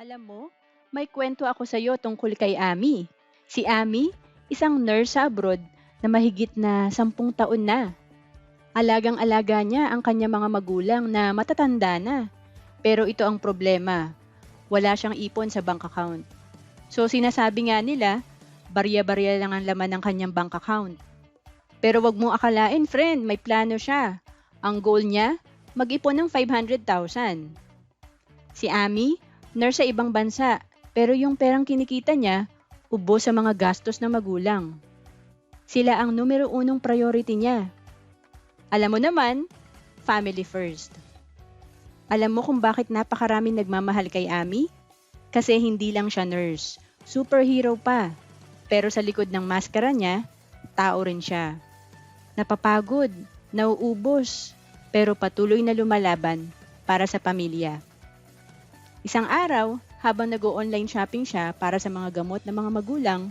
Alam mo, may kwento ako sa iyo tungkol kay Ami. Si Ami, isang nurse sa abroad na mahigit na 10 taon na. Alagang-alaga niya ang kanyang mga magulang na matatanda na. Pero ito ang problema, wala siyang ipon sa bank account. So sinasabi nga nila, barya-barya lang ang laman ng kanyang bank account. Pero wag mo akalain friend, may plano siya. Ang goal niya, mag-ipon ng 500,000. Si Ami, nurse sa ibang bansa, pero yung perang kinikita niya, ubos sa mga gastos ng magulang. Sila ang numero unong priority niya. Alam mo naman, family first. Alam mo kung bakit napakaraming nagmamahal kay Ami? Kasi hindi lang siya nurse, superhero pa. Pero sa likod ng maskara niya, tao rin siya. Napapagod, nauubos, pero patuloy na lumalaban para sa pamilya. Isang araw, habang nag-o-online shopping siya para sa mga gamot ng mga magulang,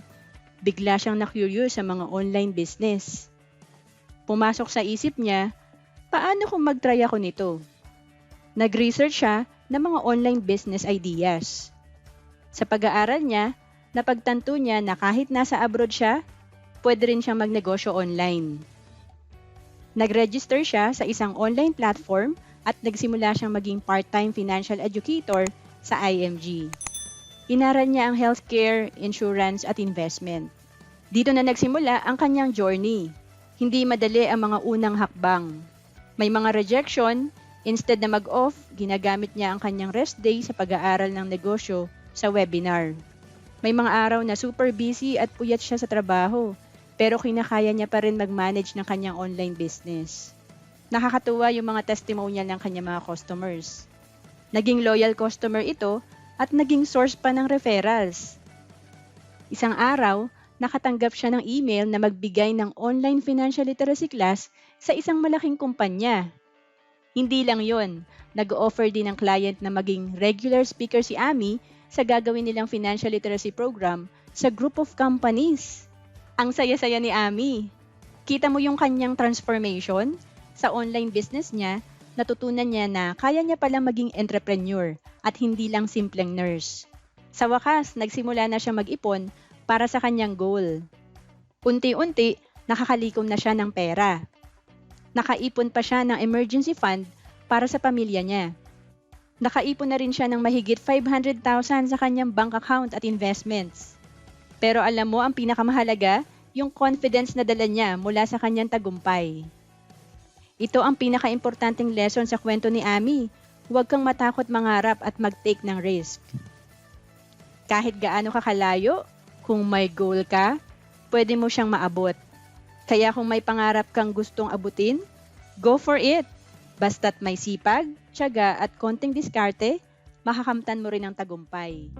bigla siyang na-curious sa mga online business. Pumasok sa isip niya, paano kung mag-try ako nito? Nag-research siya ng mga online business ideas. Sa pag-aaral niya, napagtanto niya na kahit nasa abroad siya, pwede rin siyang magnegosyo online. Nag-register siya sa isang online platform at nagsimula siyang maging part-time financial educator sa IMG. Inaral niya ang healthcare, insurance at investment. Dito na nagsimula ang kanyang journey. Hindi madali ang mga unang hakbang. May mga rejection, instead na mag-off, ginagamit niya ang kanyang rest day sa pag-aaral ng negosyo sa webinar. May mga araw na super busy at puyat siya sa trabaho, pero kinakaya niya pa rin mag-manage ng kanyang online business. Nakakatuwa yung mga testimonial ng kanyang mga customers. Naging loyal customer ito at naging source pa ng referrals. Isang araw, nakatanggap siya ng email na magbigay ng online financial literacy class sa isang malaking kumpanya. Hindi lang yon, nag-offer din ng client na maging regular speaker si Ami sa gagawin nilang financial literacy program sa group of companies. Ang saya-saya ni Ami. Kita mo yung kanyang transformation sa online business niya. Natutunan niya na kaya niya palang maging entrepreneur at hindi lang simpleng nurse. Sa wakas, nagsimula na siya mag-ipon para sa kanyang goal. Unti-unti, nakakalikom na siya ng pera. Nakaipon pa siya ng emergency fund para sa pamilya niya. Nakaipon na rin siya ng mahigit 500,000 sa kanyang bank account at investments. Pero alam mo ang pinakamahalaga, yung confidence na dala niya mula sa kanyang tagumpay. Ito ang pinaka-importanting lesson sa kwento ni Ami. Huwag kang matakot mangarap at mag-take ng risk. Kahit gaano ka kalayo, kung may goal ka, pwede mo siyang maabot. Kaya kung may pangarap kang gustong abutin, go for it! Basta't may sipag, tiyaga at konting diskarte, makakamtan mo rin ang tagumpay.